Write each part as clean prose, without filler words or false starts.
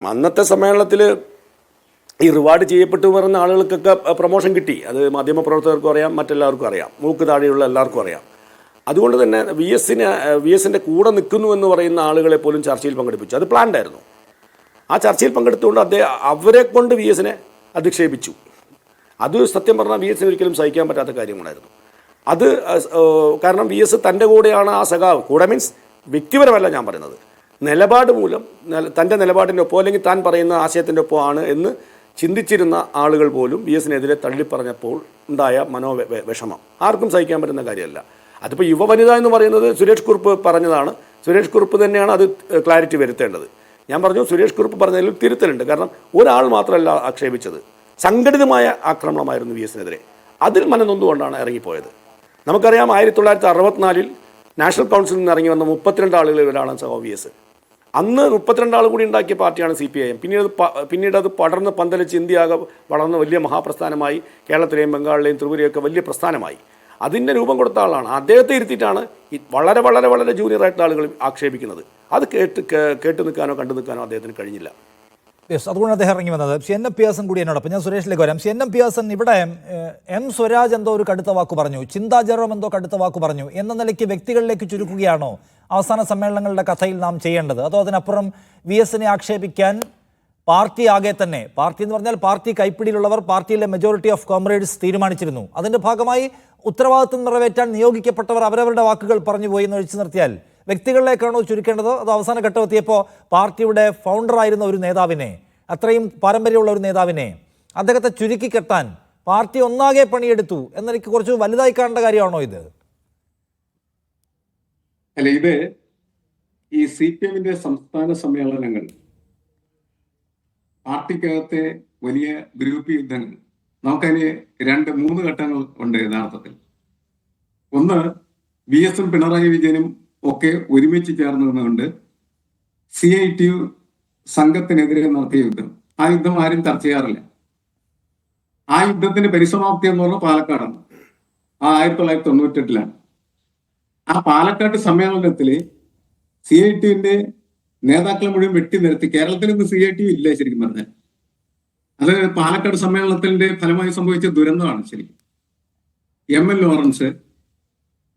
അന്നത്തെ സമ്മേളനത്തിൽ ഈ റിവാർഡ് ചെയ്യപ്പെട്ടു പറയുന്ന ആളുകൾക്കൊക്കെ പ്രൊമോഷൻ കിട്ടി. അത് മാധ്യമപ്രവർത്തകർക്കും അറിയാം, മറ്റെല്ലാവർക്കും അറിയാം, മൂക്ക് താഴെയുള്ള എല്ലാവർക്കും അറിയാം. അതുകൊണ്ട് തന്നെ വി എസിൻ്റെ കൂടെ നിൽക്കുന്നു എന്ന് പറയുന്ന ആളുകളെ പോലും ചർച്ചയിൽ പങ്കെടുപ്പിച്ചു. അത് പ്ലാൻഡ് ആയിരുന്നു. ആ ചർച്ചയിൽ പങ്കെടുത്തുകൊണ്ട് അവരെ കൊണ്ട് വി എസിനെ അധിക്ഷേപിച്ചു. അത് സത്യം പറഞ്ഞാൽ വി എസിന് ഒരിക്കലും സഹിക്കാൻ പറ്റാത്ത കാര്യങ്ങളായിരുന്നു. അത് കാരണം വി എസ് തൻ്റെ കൂടെയാണ് ആ സഖാവ്, കൂടെ മീൻസ് വ്യക്തിപരമല്ല ഞാൻ പറയുന്നത്, നിലപാട് മൂലം തൻ്റെ നിലപാടിൻ്റെ ഒപ്പം അല്ലെങ്കിൽ താൻ പറയുന്ന ആശയത്തിൻ്റെ ഒപ്പമാണ് എന്ന് ചിന്തിച്ചിരുന്ന ആളുകൾ പോലും വി എസിനെതിരെ തള്ളിപ്പറഞ്ഞപ്പോൾ ഉണ്ടായ വിഷമം ആർക്കും സഹിക്കാൻ പറ്റുന്ന കാര്യമല്ല. അതിപ്പോൾ യുവവനിത എന്ന് പറയുന്നത് സുരേഷ് കുറുപ്പ് പറഞ്ഞതാണ്. സുരേഷ് കുറുപ്പ് തന്നെയാണ് അത് ക്ലാരിറ്റി വരുത്തേണ്ടത്. ഞാൻ പറഞ്ഞു, സുരേഷ് കുറുപ്പ് പറഞ്ഞതിൽ തിരുത്തലുണ്ട്. കാരണം ഒരാൾ മാത്രമല്ല ആക്ഷേപിച്ചത്, സംഘടിതമായ ആക്രമണമായിരുന്നു വി എസിനെതിരെ. അതിൽ മനനൊന്നുകൊണ്ടാണ് ഇറങ്ങിപ്പോയത്. നമുക്കറിയാം 1964 നാഷണൽ കൗൺസിലിൽ നിന്ന് ഇറങ്ങി വന്ന 32 ആളുകളിൽ ഒരാളാണ് സഖാവ് വി എസ്. അന്ന് 32 ആൾ കൂടി ഉണ്ടാക്കിയ പാർട്ടിയാണ് CPIM. പിന്നീട് അത് പടർന്ന് പന്തലിച്ച് ഇന്ത്യയാകെ വളർന്ന വലിയ മഹാപ്രസ്ഥാനമായി. കേരളത്തിലെയും ബംഗാളിലെയും ത്രിപുരയൊക്കെ വലിയ പ്രസ്ഥാനമായി. അതിൻ്റെ രൂപം കൊടുത്ത ആളാണ്. അദ്ദേഹത്തെ ഇരുത്തിയിട്ടാണ് ഈ വളരെ വളരെ വളരെ ജൂനിയറായിട്ടുള്ള ആളുകൾ ആക്ഷേപിക്കുന്നത്. അത് കേട്ട് നിൽക്കാനോ കണ്ടു നിൽക്കാനോ അദ്ദേഹത്തിന് കഴിഞ്ഞില്ല. അതുകൊണ്ട് അദ്ദേഹം ഇറങ്ങി വന്നത്. CNM പിയാസൻ കൂടി എന്നോടൊപ്പം. ഞാൻ സുരേഷിലേക്ക് വരാം. CNM പിയാസൻ, ഇവിടെ M സ്വരാജ് എന്തോ ഒരു കടുത്ത വാക്ക് പറഞ്ഞു, ചിന്താ ജെറോം എന്തോ കടുത്ത വാക്ക് പറഞ്ഞു എന്ന നിലയ്ക്ക് വ്യക്തികളിലേക്ക് ചുരുക്കുകയാണോ അവസാന സമ്മേളനങ്ങളുടെ കഥയിൽ നാം ചെയ്യേണ്ടത്? അതോ അതിനപ്പുറം വി എസിനെ ആക്ഷേപിക്കാൻ പാർട്ടി ആകെ തന്നെ, പാർട്ടി എന്ന് പറഞ്ഞാൽ പാർട്ടി കൈപ്പിടിയിലുള്ളവർ, പാർട്ടിയിലെ മെജോറിറ്റി ഓഫ് കോമ്രേഡ്സ് തീരുമാനിച്ചിരുന്നു, അതിൻ്റെ ഭാഗമായി ഉത്തരവാദിത്വം നിറവേറ്റാൻ നിയോഗിക്കപ്പെട്ടവർ അവരവരുടെ വാക്കുകൾ പറഞ്ഞു പോയി എന്ന് ഒഴിച്ചു നിർത്തിയാൽ വ്യക്തികളിലേക്കാണോ ചുരുക്കേണ്ടത്? അതോ അവസാന ഘട്ടമെത്തിയപ്പോൾ പാർട്ടിയുടെ ഫൗണ്ടറായിരുന്ന ഒരു നേതാവിനെ, അത്രയും പാരമ്പര്യമുള്ള ഒരു നേതാവിനെ, അദ്ദേഹത്തെ ചുരുക്കി കെട്ടാൻ പാർട്ടി ഒന്നാകെ പണിയെടുത്തു എന്നെനിക്ക് കുറച്ച് വലുതായി കാണേണ്ട കാര്യമാണോ ഇത്? അല്ല, ഇത് ഈ CPM-ന്റെ സംസ്ഥാന സമ്മേളനങ്ങൾ പാർട്ടിക്കകത്തെ വലിയ ഗ്രൂപ്പ് യുദ്ധങ്ങൾ, നമുക്കതിന് 2-3 ഘട്ടങ്ങൾ ഉണ്ട് യഥാർത്ഥത്തിൽ. ഒന്ന്, വി എസും പിണറായി വിജയനും ഒക്കെ ഒരുമിച്ച് ചേർന്ന് നിന്നുകൊണ്ട് CITU സംഘത്തിനെതിരെ നടത്തിയ യുദ്ധം. ആ യുദ്ധം ആരും ചർച്ച ചെയ്യാറില്ല. ആ യുദ്ധത്തിന്റെ പരിസമാപ്തി എന്ന് പറഞ്ഞാൽ പാലക്കാടാണ്. ആ 1998-ലാണ്. ആ പാലക്കാട് സമ്മേളനത്തില് CITUവിന്റെ നേതാക്കളെ മുഴുവൻ വെട്ടി നിരത്തി. കേരളത്തിൽ ഇന്ന് CITU ഇല്ല ശരിക്കും പറഞ്ഞാൽ. അത് പാലക്കാട് സമ്മേളനത്തിന്റെ ഫലമായി സംഭവിച്ച ദുരന്തമാണ് ശരിക്കും. ML Lawrence,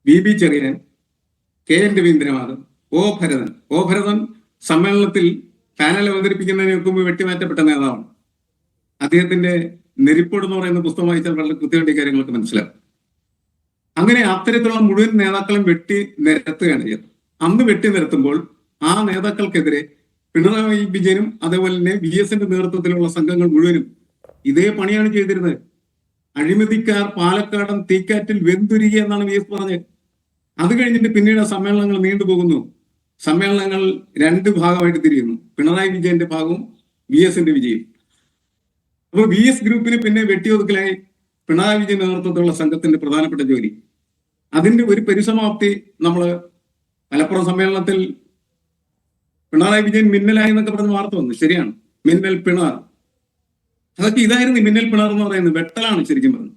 BB Cherian, KN Raveendranath, O Bharathan സമ്മേളനത്തിൽ പാനൽ അവതരിപ്പിക്കുന്നതിന് മുമ്പ് വെട്ടിമാറ്റപ്പെട്ട നേതാവാണ്. അദ്ദേഹത്തിന്റെ നെരിപ്പോട് എന്ന് പറയുന്ന പുസ്തകം വായിച്ചാൽ വളരെ കൃത്യമായിട്ട് കാര്യങ്ങളൊക്കെ മനസ്സിലാവും. അങ്ങനെ അത്തരത്തിലുള്ള മുഴുവൻ നേതാക്കളും വെട്ടി നിരത്തുകയാണ് ചെയ്തത്. അന്ന് വെട്ടി നിരത്തുമ്പോൾ ആ നേതാക്കൾക്കെതിരെ പിണറായി വിജയനും അതേപോലെ തന്നെ വി എസിന്റെ നേതൃത്വത്തിലുള്ള സംഘങ്ങൾ മുഴുവനും ഇതേ പണിയാണ് ചെയ്തിരുന്നത്. അഴിമതിക്കാർ പാലക്കാടൻ തീക്കാറ്റിൽ വെന്തുരുകി എന്നാണ് വി എസ് പറഞ്ഞത്. അത് കഴിഞ്ഞിട്ട് പിന്നീട് സമ്മേളനങ്ങൾ നീണ്ടുപോകുന്നു. സമ്മേളനങ്ങൾ 2 ഭാഗമായിട്ട് തിരിയുന്നു. പിണറായി വിജയന്റെ ഭാഗവും വി എസിന്റെ വിജയം. അപ്പോൾ വി എസ് ഗ്രൂപ്പിന് പിന്നെ വെട്ടിയൊതുക്കലായി പിണറായി വിജയൻ നേതൃത്വത്തിലുള്ള സംഘത്തിന്റെ പ്രധാനപ്പെട്ട ജോലി. അതിന്റെ ഒരു പരിസമാപ്തി നമ്മൾ മലപ്പുറം സമ്മേളനത്തിൽ പിണറായി വിജയൻ മിന്നലായി എന്നൊക്കെ പറഞ്ഞ് വാർത്ത വന്നു. ശരിയാണ്, മിന്നൽ പിണർ, അതൊക്കെ ഇതായിരുന്നു. മിന്നൽ പിണർ എന്ന് പറയുന്നത് വെട്ടലാണ് ശരിക്കും പറഞ്ഞത്.